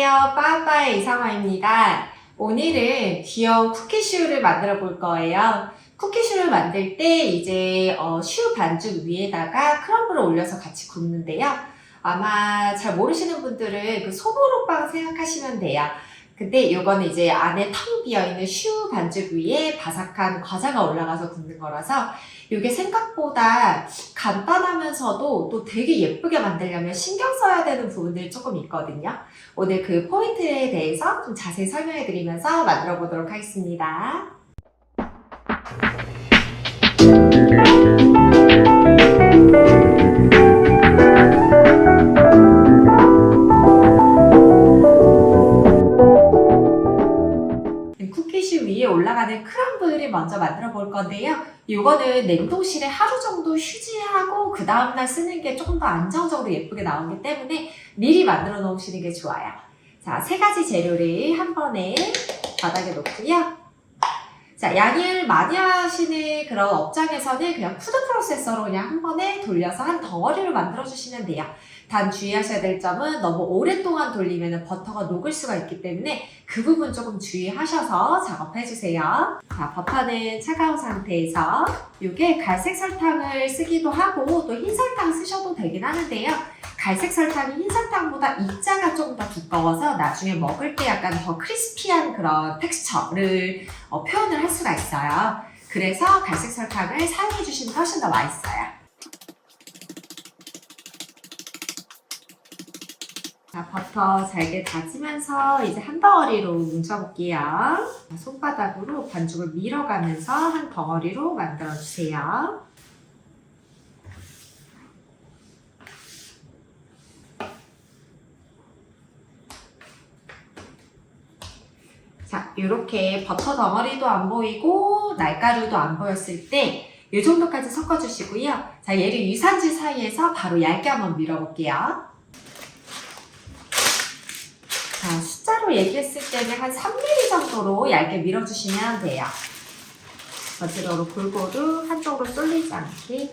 안녕하세요. 빠빠의 이상화입니다. 오늘은 귀여운 쿠키슈를 만들어 볼 거예요. 쿠키슈를 만들 때 이제 슈 반죽 위에다가 크럼블을 올려서 같이 굽는데요. 아마 잘 모르시는 분들은 그 소보로빵 생각하시면 돼요. 근데 이거는 이제 안에 텅 비어있는 슈 반죽 위에 바삭한 과자가 올라가서 굽는 거라서 이게 생각보다 간단하면서도 또 되게 예쁘게 만들려면 신경 써야 되는 부분들이 조금 있거든요. 오늘 그 포인트에 대해서 좀 자세히 설명해 드리면서 만들어 보도록 하겠습니다. 쿠키슈 위에 올라가는 크럼블을 먼저 만들어 볼 건데요. 이거는 냉동실에 하루 정도 휴지하고 그 다음날 쓰는 게 조금 더 안정적으로 예쁘게 나오기 때문에 미리 만들어 놓으시는 게 좋아요. 자, 세 가지 재료를 한 번에 바닥에 놓고요. 자, 양을 많이 하시는 그런 업장에서는 그냥 푸드 프로세서로 그냥 한 번에 돌려서 한 덩어리로 만들어 주시면 돼요. 단 주의하셔야 될 점은 너무 오랫동안 돌리면 버터가 녹을 수가 있기 때문에 그 부분 조금 주의하셔서 작업해 주세요. 자, 버터는 차가운 상태에서 이게 갈색 설탕을 쓰기도 하고 또 흰 설탕 쓰셔도 되긴 하는데요. 갈색 설탕이 흰 설탕보다 입자가 좀 더 두꺼워서 나중에 먹을 때 약간 더 크리스피한 그런 텍스처를 표현을 할 수가 있어요. 그래서 갈색 설탕을 사용해 주시면 훨씬 더 맛있어요. 자, 버터 잘게 다지면서 이제 한 덩어리로 뭉쳐볼게요. 손바닥으로 반죽을 밀어가면서 한 덩어리로 만들어주세요. 자, 이렇게 버터 덩어리도 안 보이고 날가루도 안 보였을 때 이 정도까지 섞어주시고요. 자, 얘를 유산질 사이에서 바로 얇게 한번 밀어볼게요. 자, 숫자로 얘기했을 때는 한 3mm 정도로 얇게 밀어주시면 돼요. 어지러로 골고루 한쪽으로 쏠리지 않게.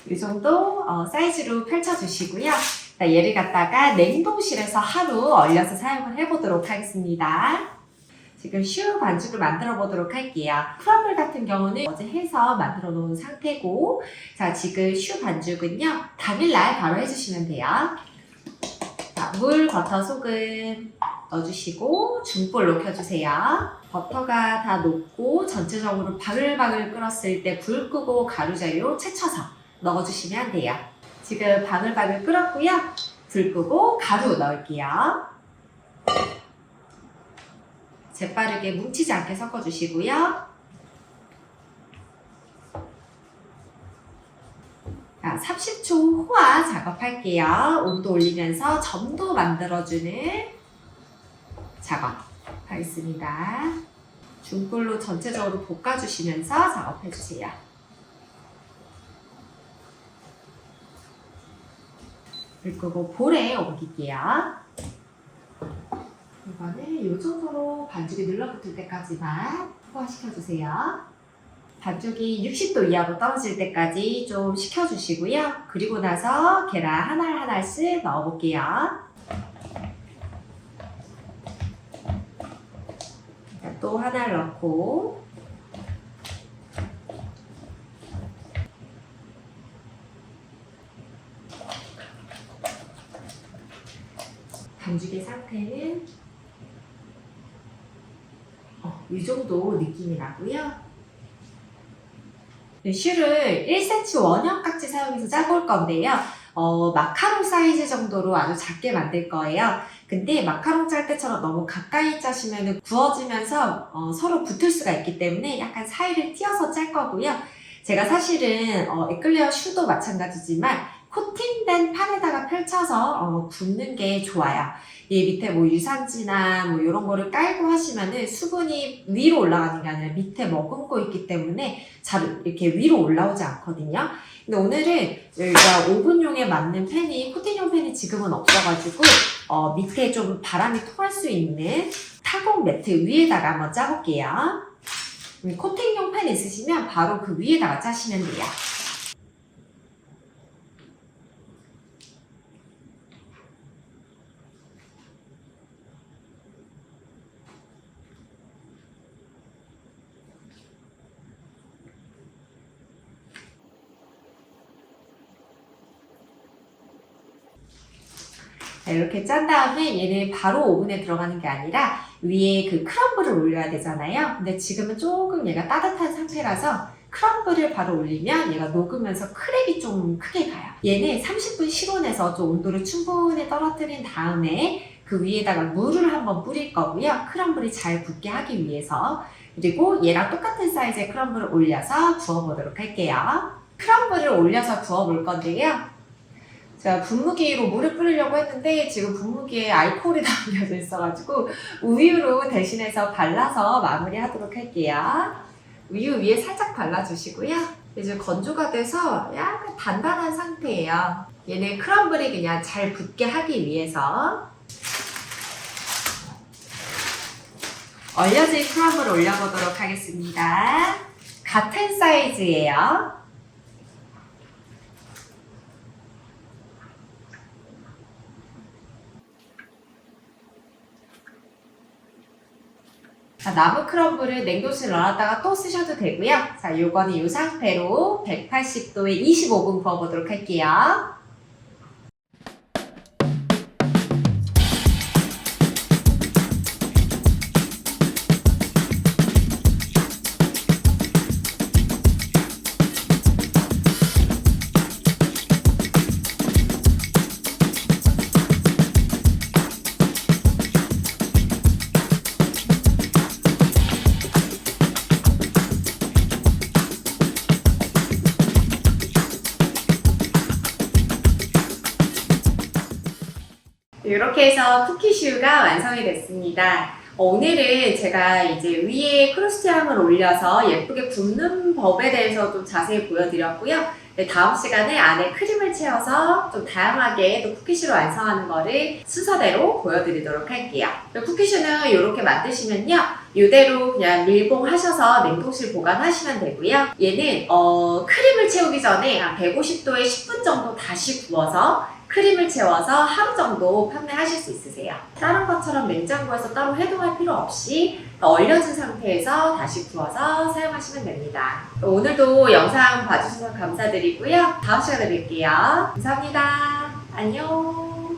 이 정도 사이즈로 펼쳐주시고요. 얘를 갖다가 냉동실에서 하루 얼려서 사용을 해보도록 하겠습니다. 지금 슈 반죽을 만들어 보도록 할게요. 크럼블 같은 경우는 어제 해서 만들어 놓은 상태고, 자, 지금 슈 반죽은요, 당일날 바로 해주시면 돼요. 자, 물, 버터, 소금 넣어주시고 중불로 켜주세요. 버터가 다 녹고 전체적으로 바글바글 끓었을 때 불 끄고 가루자료 채쳐서 넣어주시면 돼요. 지금 바글바글 끓었고요. 불 끄고 가루 넣을게요. 재빠르게 뭉치지 않게 섞어주시고요. 자, 30초 호화 작업할게요. 온도 올리면서 점도 만들어주는 작업 하겠습니다. 중불로 전체적으로 볶아주시면서 작업해주세요. 불 끄고 볼에 옮길게요. 이거는 이 정도로 반죽이 눌러붙을 때까지만 호화시켜주세요. 반죽이 60도 이하로 떨어질 때까지 좀 식혀주시고요. 그리고 나서 계란 하나씩 넣어볼게요. 또 하나를 넣고 반죽의 상태는 이 정도 느낌이 나고요. 슈를 1cm 원형 깍지 사용해서 짜볼 건데요. 마카롱 사이즈 정도로 아주 작게 만들 거예요. 근데 마카롱 짤 때처럼 너무 가까이 짜시면 구워지면서 서로 붙을 수가 있기 때문에 약간 사이를 띄어서 짤 거고요. 제가 사실은 에클레어 슈도 마찬가지지만 코팅된 판에다가 펼쳐서 굽는 게 좋아요. 이 밑에 뭐 유산지나 뭐 이런 거를 깔고 하시면은 수분이 위로 올라가는 게 아니라 밑에 머금고 있기 때문에 잘 이렇게 위로 올라오지 않거든요. 근데 오늘은 여기가 오븐용에 맞는 팬이, 코팅용 팬이 지금은 없어가지고 밑에 좀 바람이 통할 수 있는 타공 매트 위에다가 한번 짜볼게요. 코팅용 펜 있으시면 바로 그 위에다가 짜시면 돼요. 이렇게 짠 다음에 얘는 바로 오븐에 들어가는 게 아니라 위에 그 크럼블을 올려야 되잖아요. 근데 지금은 조금 얘가 따뜻한 상태라서 크럼블을 바로 올리면 얘가 녹으면서 크랙이 좀 크게 가요. 얘는 30분 실온에서 좀 온도를 충분히 떨어뜨린 다음에 그 위에다가 물을 한번 뿌릴 거고요. 크럼블이 잘 굳게 하기 위해서. 그리고 얘랑 똑같은 사이즈의 크럼블을 올려서 구워보도록 할게요. 크럼블을 올려서 구워볼 건데요. 제가 분무기로 물을 뿌리려고 했는데 지금 분무기에 알코올이 담겨져 있어가지고 우유로 대신해서 발라서 마무리하도록 할게요. 우유 위에 살짝 발라주시고요. 이제 건조가 돼서 약간 단단한 상태예요. 얘는 크럼블이 그냥 잘 붙게 하기 위해서 얼려진 크럼블을 올려보도록 하겠습니다. 같은 사이즈예요. 자, 나무 크럼블을 냉동실에 넣어놨다가 또 쓰셔도 되고요. 자, 요거는 이 상태로 180도에 25분 구워보도록 할게요. 이렇게 해서 쿠키슈가 완성이 됐습니다. 오늘은 제가 이제 위에 크루스티앙을 올려서 예쁘게 굽는 법에 대해서 좀 자세히 보여드렸고요. 네, 다음 시간에 안에 크림을 채워서 좀 다양하게 또 쿠키슈를 완성하는 거를 순서대로 보여드리도록 할게요. 쿠키슈는 이렇게 만드시면요. 이대로 그냥 밀봉하셔서 냉동실 보관하시면 되고요. 얘는 크림을 채우기 전에 한 150도에 10분 정도 다시 구워서 크림을 채워서 하루 정도 판매하실 수 있으세요. 다른 것처럼 냉장고에서 따로 해동할 필요 없이 얼려진 상태에서 다시 구워서 사용하시면 됩니다. 오늘도 영상 봐주셔서 감사드리고요. 다음 시간에 뵐게요. 감사합니다. 안녕.